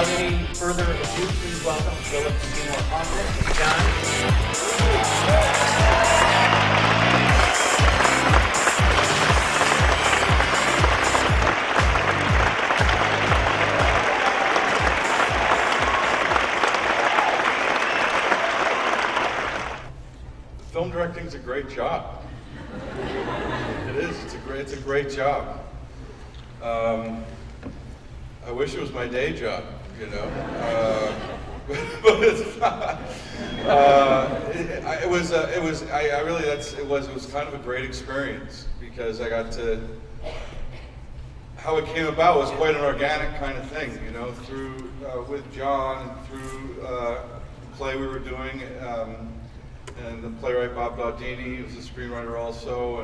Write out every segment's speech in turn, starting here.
Without any further ado, please welcome Philip Seymour Hoffman and John. Film directing's a great job. It is. It's a great job. I wish it was my day job, you know, but it's not. It was kind of a great experience because I got to. How it came about was quite an organic kind of thing, you know, through with John and through play we were doing, and the playwright Bob Glaudini, who was a screenwriter also,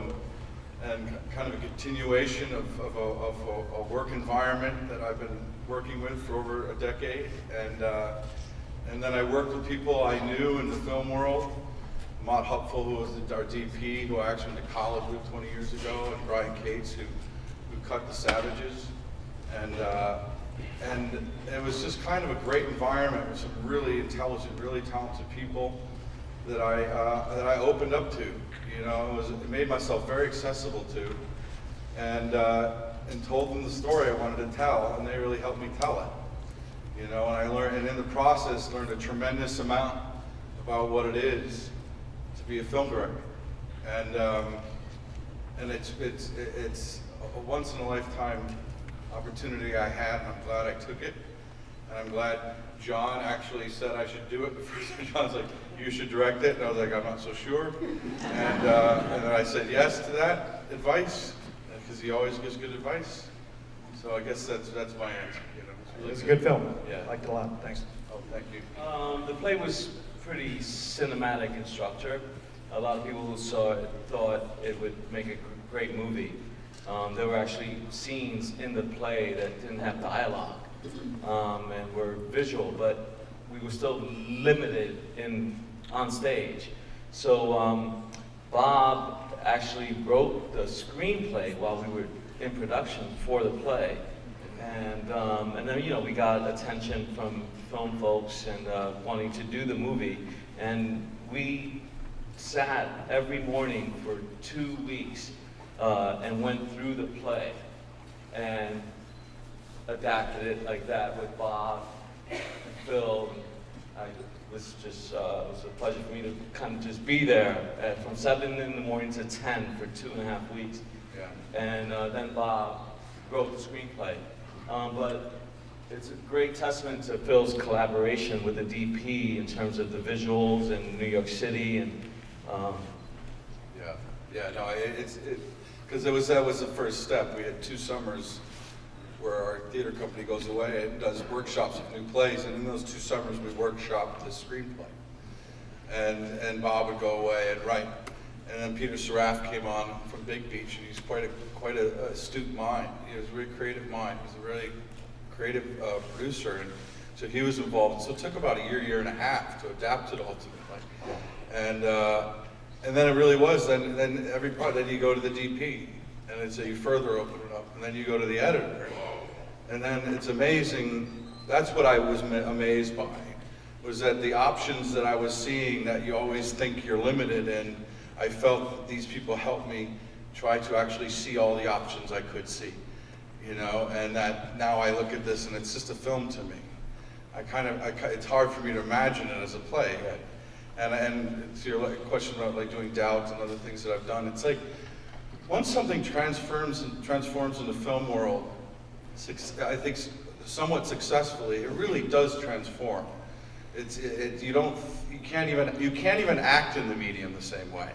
and kind of a continuation of a work environment that I've been working with for over a decade. And then I worked with people I knew in the film world. Mott Hupful, who was our DP, who I actually went to college with 20 years ago, and Brian Cates, who cut The Savages. And it was just kind of a great environment with some really intelligent, really talented people that I opened up to. You know, it made myself very accessible to, and told them the story I wanted to tell, and they really helped me tell it. You know, and I learned, and in the process, learned a tremendous amount about what it is to be a film director, and it's a once in a lifetime opportunity I had, and I'm glad I took it, and I'm glad John actually said I should do it. The first time John's like, you should direct it, and I was like, I'm not so sure. And then I said yes to that advice, because he always gives good advice. So I guess that's my answer. You know, it's a good film. Yeah, I liked it a lot. Thanks. Oh, thank you. The play was pretty cinematic in structure. A lot of people who saw it thought it would make a great movie. There were actually scenes in the play that didn't have dialogue. And were visual, but we were still limited on stage. So Bob actually wrote the screenplay while we were in production for the play, and then we got attention from film folks and wanting to do the movie, and we sat every morning for 2 weeks and went through the play and adapted it like that with Bob and Phil. It was a pleasure for me to kind of just be there from 7 in the morning to 10 for 2.5 weeks. Yeah. And then Bob wrote the screenplay. But it's a great testament to Phil's collaboration with the DP in terms of the visuals in New York City and. Because that was the first step. We had 2 summers where our theater company goes away and does workshops of new plays, and in those 2 summers we workshopped the screenplay. And Bob would go away and write. And then Peter Seraph came on from Big Beach, and he's quite a astute mind. He has a really creative mind. He's a really creative producer, and so he was involved. So it took about a year and a half to adapt it ultimately. And then it really was. Then you go to the DP, and so you further open it up, and then you go to the editor. And then it's amazing, that's what I was amazed by, was that the options that I was seeing that you always think you're limited in, I felt that these people helped me try to actually see all the options I could see, you know, and that now I look at this and it's just a film to me. It's hard for me to imagine it as a play. And to your question about like doing Doubt and other things that I've done, it's like, once something transforms in the film world, I think somewhat successfully, it really does transform. You can't even act in the medium the same way,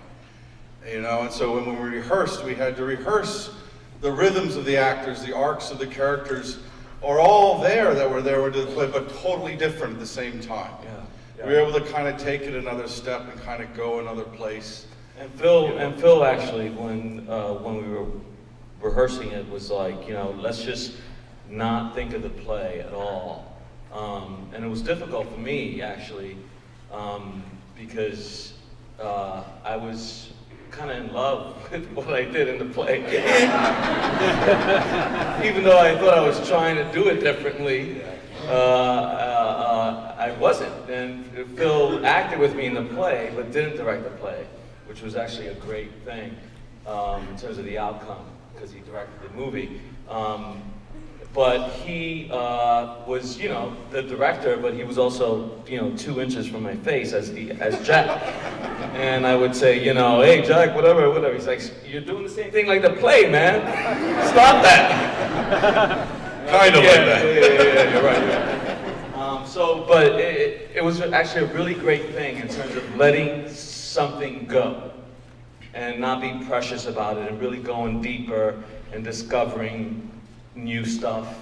you know. And so when we rehearsed, we had to rehearse the rhythms of the actors, the arcs of the characters, are all there that were there with the play, but totally different at the same time. Yeah. We were able to kind of take it another step and kind of go another place. And Phil actually, when we were rehearsing it, was like, let's just not think of the play at all. And it was difficult for me actually, because I was kind of in love with what I did in the play. Even though I thought I was trying to do it differently. I wasn't. And Phil acted with me in the play, but didn't direct the play, which was actually a great thing in terms of the outcome, because he directed the movie. But he was, you know, the director, but he was also, you know, 2 inches from my face as Jack. And I would say, you know, hey, Jack, whatever. He's like, you're doing the same thing like the play, man. Stop that. Kind of like that. Yeah, you're right. But it was actually a really great thing in terms of letting something go and not being precious about it and really going deeper and discovering new stuff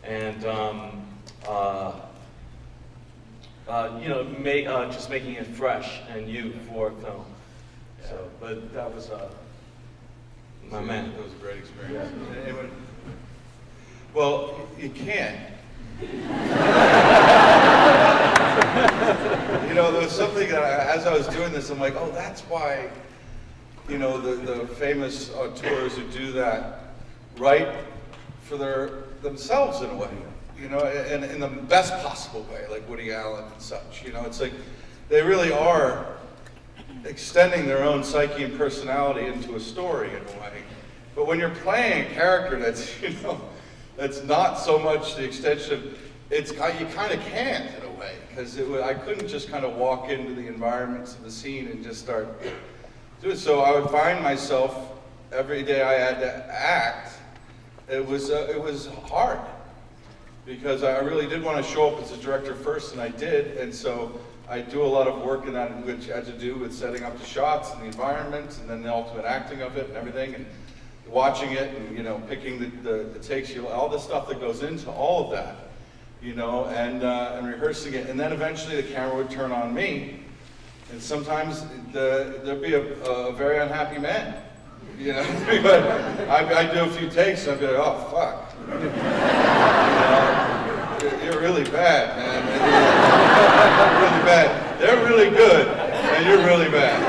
and you know, just making it fresh and new for film. So, but that was my man. It was a great experience. Anyone? Well, you can't. You know, there was something that as I was doing this, I'm like, oh, that's why, you know, the famous auteurs who do that write for themselves in a way, you know, and in the best possible way, like Woody Allen and such. You know, it's like they really are extending their own psyche and personality into a story in a way. But when you're playing a character that's, you know, that's not so much the extension, you kind of can't in a way, because I couldn't just kind of walk into the environments of the scene and just start doing it. So I would find myself every day I had to act. It was hard, because I really did want to show up as a director first, and I did, and so I do a lot of work in that, which had to do with setting up the shots and the environment, and then the ultimate acting of it and everything, and watching it, and, you know, picking the takes, all the stuff that goes into all of that, you know, and rehearsing it, and then eventually the camera would turn on me, and sometimes there'd be a very unhappy man. You know, but I'd do a few takes and I'd be like, oh, fuck. You know, you're really bad, man. You're really bad. They're really good, and you're really bad.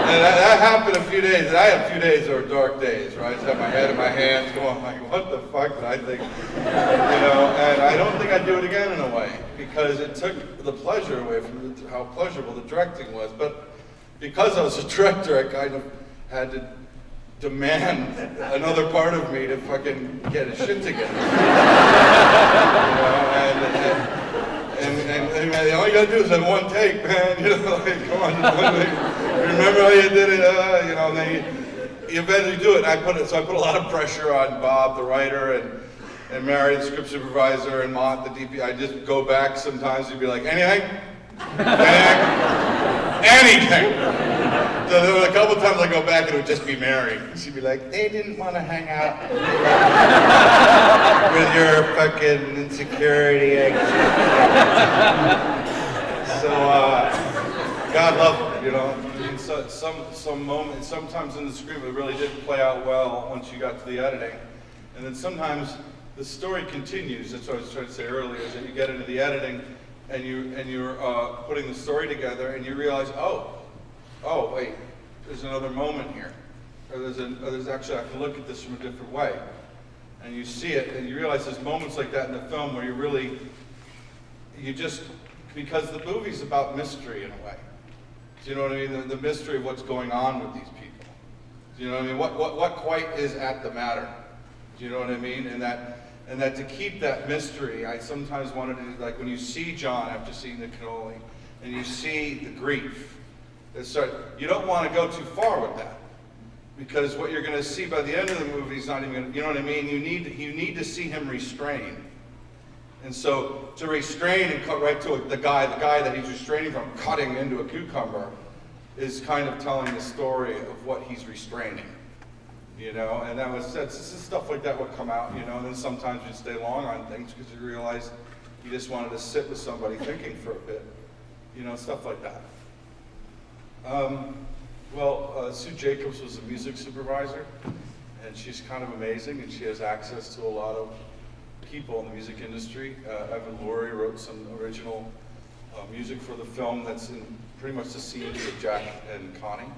And that happened a few days, and I had a few days that were dark days, right? I just had my head in my hands going like, what the fuck did I think? You know, and I don't think I'd do it again in a way, because it took the pleasure away from how pleasurable the directing was. But because I was a director, I kind of had to demand another part of me to fucking get his shit together. You know, and all you gotta do is have one take, man. You know, like, come on, remember how you did it? You know, and then you eventually do it. So I put a lot of pressure on Bob, the writer, and Mary, the script supervisor, and Mott, the DP. I just go back sometimes and be like, anything? Anything. So there were a couple times I go back and it would just be Mary. She'd be like, they didn't want to hang out with your fucking insecurity. So, God love it, you know. I mean, so, some moments, sometimes in the script it really did play out well once you got to the editing. And then sometimes the story continues. That's what I was trying to say earlier, is that you get into the editing and you're putting the story together and you realize, oh wait, there's another moment here. Or there's actually, I can look at this from a different way. And you see it, and you realize there's moments like that in the film where because the movie's about mystery in a way. Do you know what I mean? The mystery of what's going on with these people. Do you know what I mean? What quite is at the matter? Do you know what I mean? And that to keep that mystery, I sometimes wanted to, like when you see John after seeing the cannoli, and you see the grief, you don't want to go too far with that, because what you're going to see by the end of the movie is not even going to, you know what I mean? You need to see him restrain. And so to restrain and cut right to it, the guy that he's restraining from cutting into a cucumber is kind of telling the story of what he's restraining. You know, and that's stuff like that would come out, you know, and then sometimes you'd stay long on things because you realize you just wanted to sit with somebody thinking for a bit, you know, stuff like that. Sue Jacobs was a music supervisor, and she's kind of amazing, and she has access to a lot of people in the music industry. Evan Lurie wrote some original music for the film that's in pretty much the scenes with Jack and Connie.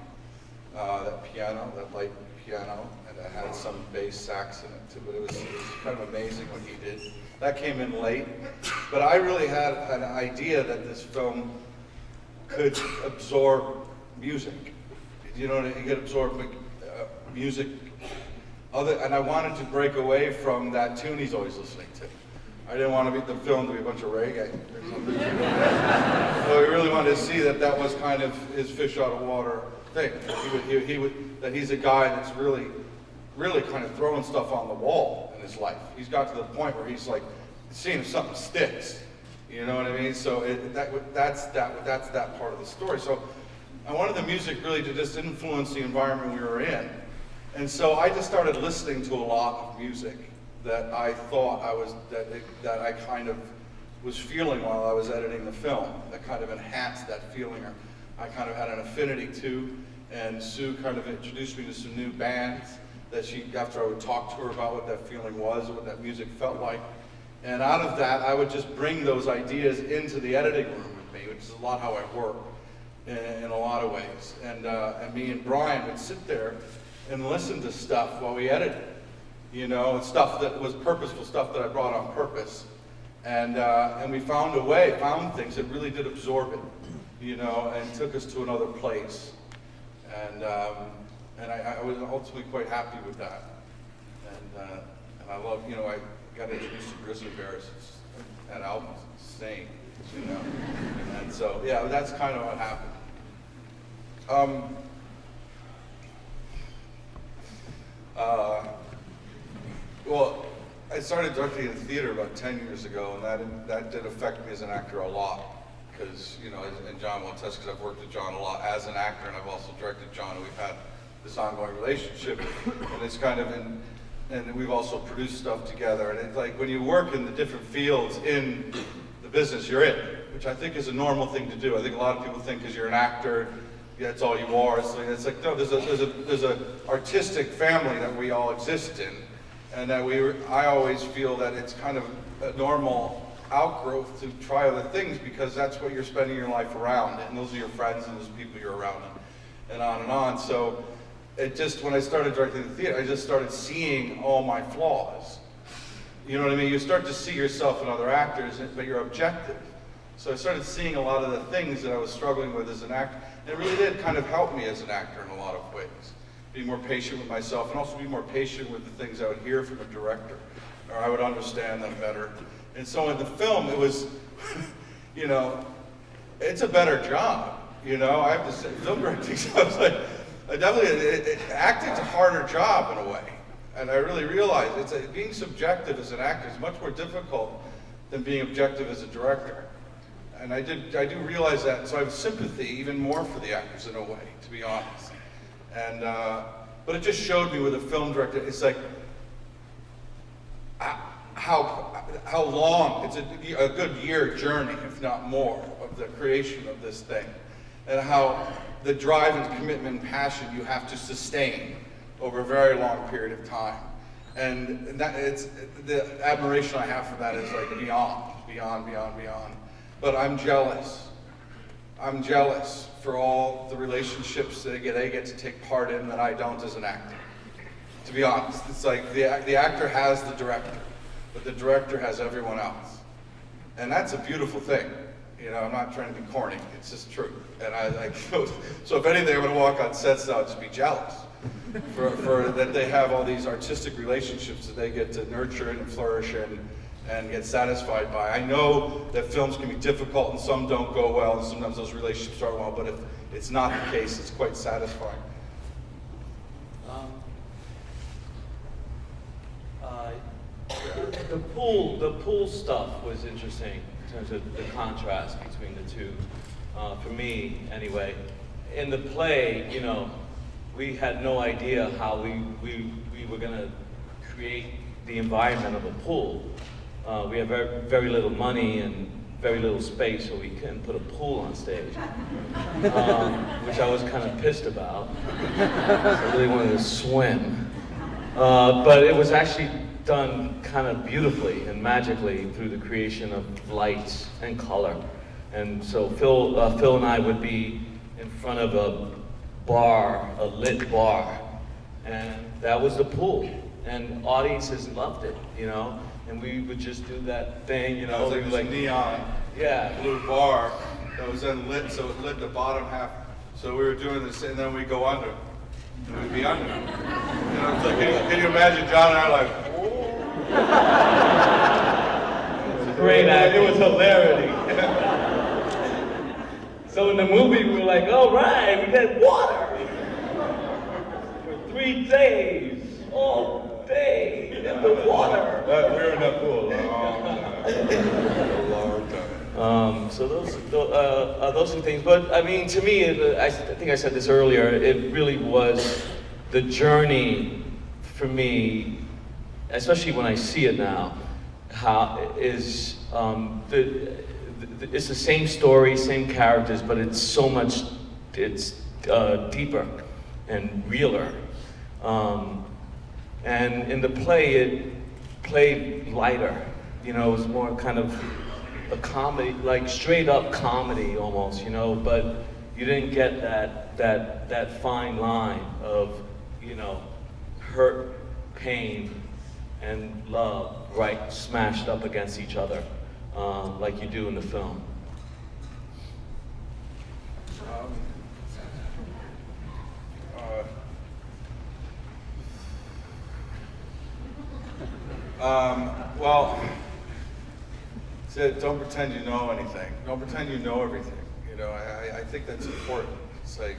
That piano, that light piano, and that had some bass sax in it too, but it was kind of amazing what he did. That came in late, but I really had an idea that this film could absorb music. You know, it could absorb music, and I wanted to break away from that tune he's always listening to. I didn't want the film to be a bunch of reggae or something. So we really wanted to see that was kind of his fish out of water thing. That he's a guy that's really kind of throwing stuff on the wall in his life. He's got to the point where he's like seeing if something sticks. You know what I mean? So that's that part of the story. So I wanted the music really to just influence the environment we were in. And so I just started listening to a lot of music that I thought that I kind of was feeling while I was editing the film, that kind of enhanced that feeling, or I kind of had an affinity to. And Sue kind of introduced me to some new bands that after I would talk to her about what that feeling was, what that music felt like. And out of that, I would just bring those ideas into the editing room with me, which is a lot how I work in a lot of ways. And me and Brian would sit there and listen to stuff while we edited. You know, stuff that was purposeful, stuff that I brought on purpose. And we found things that really did absorb it, you know, and took us to another place. And I was ultimately quite happy with that. And I love, you know, I got introduced to grizzly bears. That album's insane, you know. And so, yeah, that's kind of what happened. Well, I started directing in theater about 10 years ago, and that did affect me as an actor a lot. Because, you know, and John will attest, because I've worked with John a lot as an actor, and I've also directed John, and we've had this ongoing relationship. And it's kind of and we've also produced stuff together. And it's like when you work in the different fields in the business you're in, which I think is a normal thing to do. I think a lot of people think because you're an actor, that's all you are. It's like no, there's a artistic family that we all exist in, and that I always feel that it's kind of a normal outgrowth to try other things, because that's what you're spending your life around, and those are your friends and those people you're around, and on and on. So it just, when I started directing the theater, I just started seeing all my flaws. You know what I mean? You start to see yourself in other actors, but you're objective. So I started seeing a lot of the things that I was struggling with as an actor, and it really did kind of help me as an actor in a lot of ways. Be more patient with myself, and also be more patient with the things I would hear from a director, or I would understand them better. And so in the film, it was, you know, it's a better job. You know, I have to say, film directing, so I was like, acting's a harder job in a way. And I really realized being subjective as an actor is much more difficult than being objective as a director. And I do realize that, and so I have sympathy even more for the actors in a way, to be honest. And, but it just showed me with a film director, it's like, how long, it's a good year journey, if not more, of the creation of this thing. And how the drive and commitment and passion you have to sustain over a very long period of time. And the admiration I have for that is like beyond. But I'm jealous. I'm jealous for all the relationships that they get to take part in that I don't as an actor. To be honest, it's like the actor has the director, but the director has everyone else. And that's a beautiful thing. You know, I'm not trying to be corny, it's just true. And so if anything, I'm gonna walk on sets now, I'd just be jealous for that they have all these artistic relationships that they get to nurture and flourish and get satisfied by. I know that films can be difficult and some don't go well, and sometimes those relationships aren't well, but if it's not the case, it's quite satisfying. The pool stuff was interesting in terms of the contrast between the two. For me, anyway. In the play, you know, we had no idea how we were going to create the environment of a pool. We had very, very little money and very little space, so we couldn't put a pool on stage, which I was kind of pissed about. I really wanted to swim. But it was actually done kind of beautifully and magically through the creation of lights and color. And so Phil and I would be in front of a bar, a lit bar, and that was the pool. And audiences loved it, you know? And we would just do that thing, you know? It was like neon, yeah. blue bar that was then lit, so it lit the bottom half. So we were doing this, and then we'd go under. And we'd be under. You know, it's like, can you imagine John and I like, Great acting. It was hilarity. So in the movie, we were like, all right, we had water for 3 days, all day in the water. we were in that pool a long time. A long time. So those two things. But I mean, to me, I think I said this earlier. It really was the journey for me, especially when I see it now. How is it's the same story, same characters, but it's so much, it's deeper and realer. And in the play, it played lighter. You know, it was more kind of a comedy, like straight up comedy almost. You know, but you didn't get that fine line of, you know, hurt, pain, and love right smashed up against each other, like you do in the film. Well, don't pretend you know anything. Don't pretend you know everything. You know, I think that's important. It's like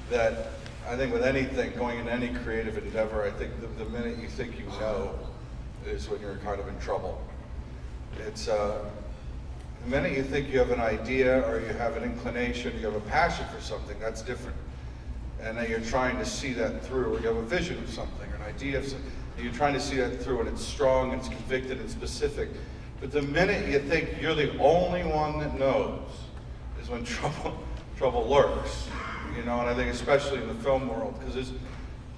that. I think with anything, going in any creative endeavor, I think the minute you think you know is when you're kind of in trouble. It's the minute you think you have an idea or you have an inclination, you have a passion for something, that's different. And then you're trying to see that through, or you have a vision of something, or an idea of something, and you're trying to see that through, and it's strong, and it's convicted, and specific. But the minute you think you're the only one that knows is when trouble lurks. You know, and I think especially in the film world, because there's,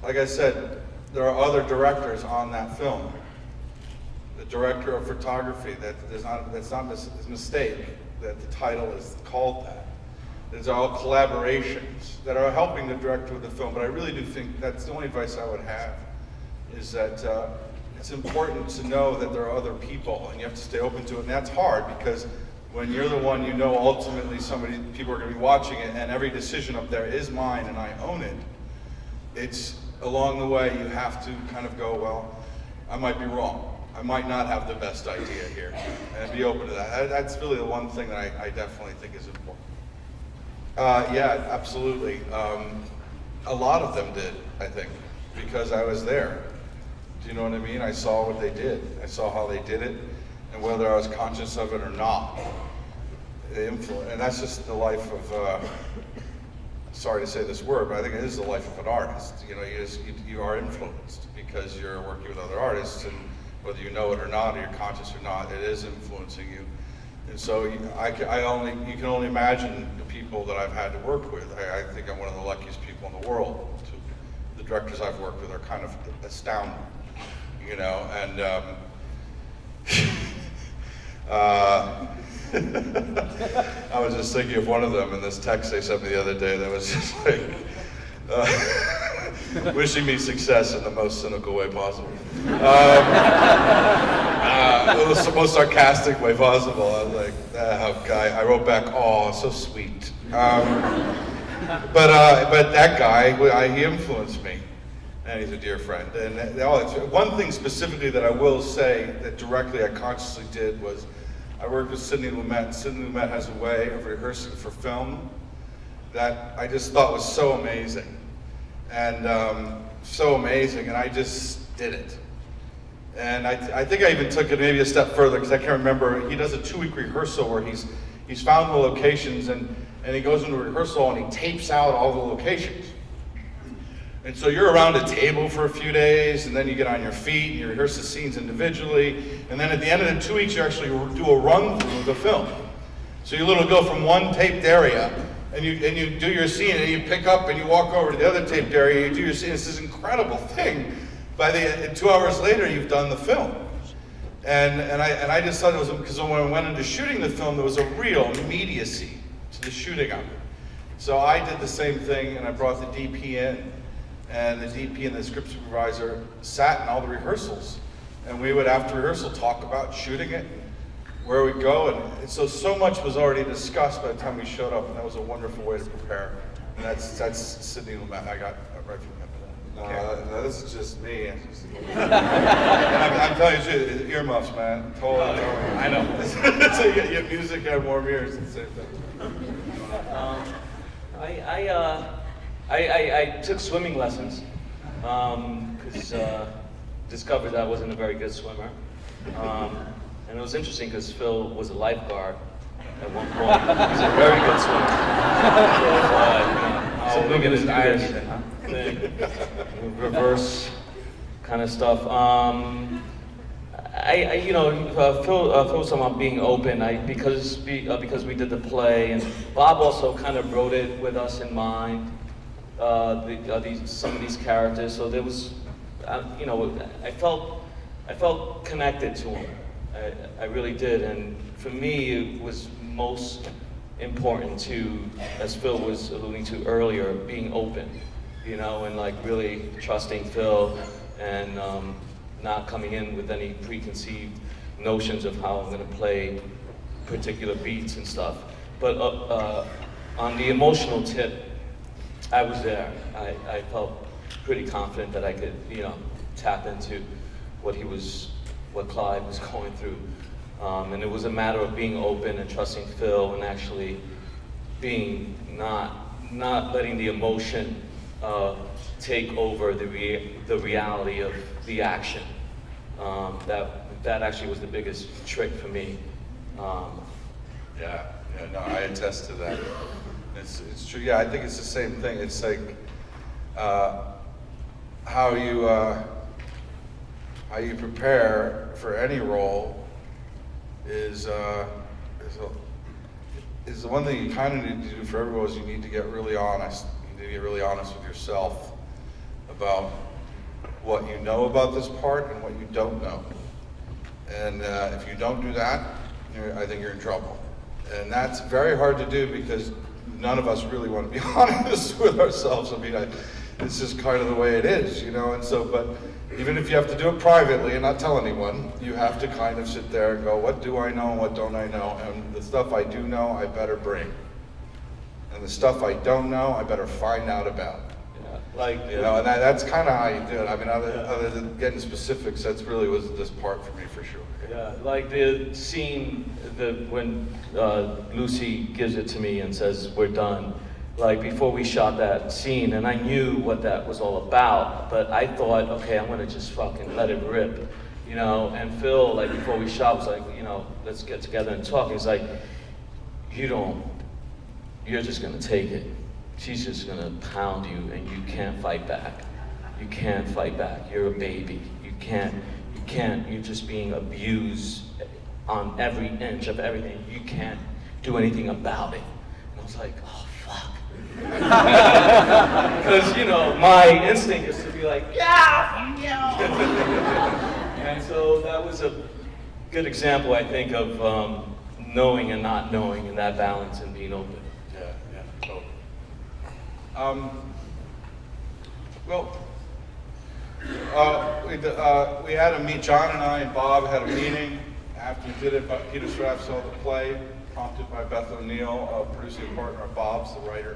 like I said, there are other directors on that film. The director of photography, that's not a mistake that the title is called that. There's all collaborations that are helping the director of the film, but I really do think that's the only advice I would have, is that it's important to know that there are other people, and you have to stay open to it, and that's hard because when you're the one, you know ultimately people are going to be watching it, and every decision up there is mine and I own it. It's along the way you have to kind of go, well, I might be wrong. I might not have the best idea here, and be open to that. That's really the one thing that I definitely think is important. Yeah, absolutely. A lot of them did, I think, because I was there. Do you know what I mean? I saw what they did. I saw how they did it, and whether I was conscious of it or not. And that's just the life of, sorry to say this word, but I think it is the life of an artist. You know, you are influenced because you're working with other artists, and whether you know it or not, or you're conscious or not, it is influencing you. And so you can only imagine the people that I've had to work with. I think I'm one of the luckiest people in the world. The directors I've worked with are kind of astounding, you know, and I was just thinking of one of them in this text they sent me the other day that was just like, wishing me success in the most cynical way possible. It was the most sarcastic way possible. I was like, guy. I wrote back, oh, so sweet. But that guy, he influenced me, and he's a dear friend. And one thing specifically that I will say that directly I consciously did was, I worked with Sidney Lumet. Sidney Lumet has a way of rehearsing for film that I just thought was so amazing. And so amazing, and I just did it. And I think I even took it maybe a step further, because I can't remember, he does a 2-week rehearsal where he's found the locations, and he goes into a rehearsal and he tapes out all the locations. And so you're around a table for a few days, and then you get on your feet, and you rehearse the scenes individually, and then at the end of the 2 weeks, you actually do a run-through of the film. So you literally go from one taped area, and you do your scene, and you pick up and you walk over to the other taped area, and you do your scene. It's this incredible thing. And 2 hours later, you've done the film. And I just thought it was, because when I went into shooting the film, there was a real immediacy to the shooting of it. So I did the same thing, and I brought the DP in And the DP and the script supervisor sat in all the rehearsals. And we would, after rehearsal, talk about shooting it, where we'd go. And so much was already discussed by the time we showed up, and that was a wonderful way to prepare. And that's Sidney Lumet. I got right from him. No, this is just me. And I'm telling you, earmuffs, man. Totally. I know. So you get music and more ears at the same time. I took swimming lessons because discovered that I wasn't a very good swimmer. And it was interesting because Phil was a lifeguard at one point. He's a very good swimmer. So we're going to do this thing, reverse kind of stuff. Phil was talking about being open. Because we did the play, and Bob also kind of wrote it with us in mind. Some of these characters. So there was, I felt connected to him. I really did, and for me, it was most important to, as Phil was alluding to earlier, being open, and like really trusting Phil and not coming in with any preconceived notions of how I'm going to play particular beats and stuff. But on the emotional tip, I was there. I felt pretty confident that I could, tap into what Clyde was going through. And it was a matter of being open and trusting Phil and actually being not letting the emotion take over the reality of the action. That actually was the biggest trick for me. No, I attest to that. It's true. Yeah, I think it's the same thing. It's like how you prepare for any role is the one thing you kind of need to do for everyone is you need to get really honest. You need to get really honest with yourself about what you know about this part and what you don't know. And if you don't do that, I think you're in trouble. And that's very hard to do because none of us really want to be honest with ourselves. I mean, it's just kind of the way it is, and so, but even if you have to do it privately and not tell anyone, you have to kind of sit there and go, what do I know and what don't I know? And the stuff I do know, I better bring. And the stuff I don't know, I better find out about. And that's kind of how you do it. I mean, other than getting specifics, that's really was this part for me for sure. Yeah, like the scene when Lucy gives it to me and says, we're done. Like before we shot that scene, and I knew what that was all about, but I thought, okay, I'm gonna just fucking let it rip, and Phil, like before we shot, was like, let's get together and talk. He's like, you're just gonna take it. She's just gonna pound you and you can't fight back. You can't fight back. You're a baby. You can't, you're just being abused on every inch of everything. You can't do anything about it. And I was like, oh, fuck. Because, my instinct is to be like, yeah. And so that was a good example, I think, of knowing and not knowing, and that balance and being open. Totally. We had a meet. John and I and Bob had a meeting after we did it. But Peter Straff saw the play, prompted by Beth O'Neill, a producing partner of Bob's, the writer.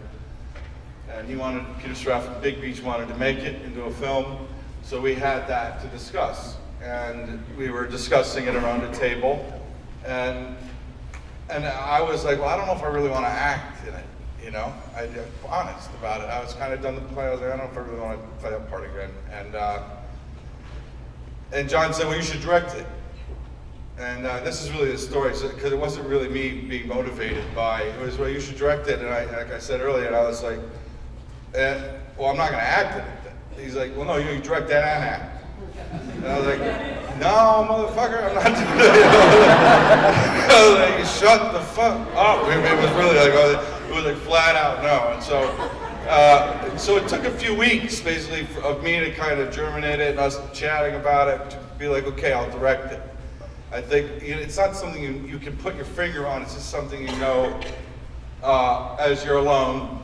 And Peter Straff and Big Beach wanted to make it into a film, so we had that to discuss. And we were discussing it around a table, and I was like, well, I don't know if I really want to act in it. I'm honest about it. I was kind of done the play. I was like, I don't know if I really want to play that part again. And John said, well, you should direct it. And this is really the story, because it wasn't really me being motivated by it. It was, well, you should direct it. And like I said earlier, and I was like, well, I'm not going to act in it. He's like, well, no, you direct that and act. And I was like, no, motherfucker, I'm not doing it. I was like, shut the fuck up. It was really like, it was like flat out no. And so it took a few weeks, basically, of me to kind of germinate it and us chatting about it to be like, okay, I'll direct it. I think it's not something you can put your finger on. It's just something as you're alone,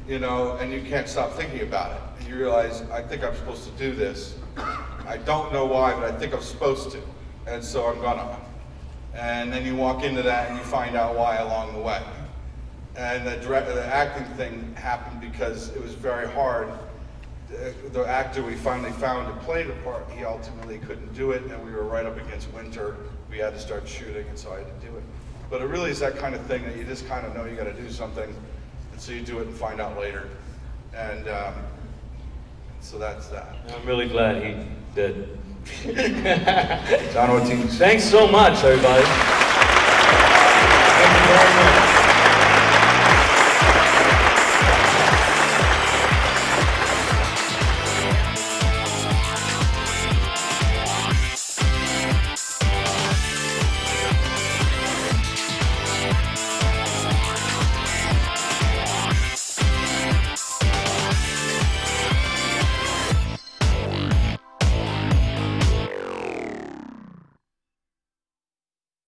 and you can't stop thinking about it. you realize, I think I'm supposed to do this. I don't know why, but I think I'm supposed to. And so I'm gonna. And then you walk into that and you find out why along the way. And the acting thing happened because it was very hard. The actor we finally found to play the part, he ultimately couldn't do it, and we were right up against winter. We had to start shooting, and so I had to do it. But it really is that kind of thing that you just kind of know you got to do something, and so you do it and find out later. And so that's that. I'm really glad he did. John Ortiz. Thanks so much, everybody.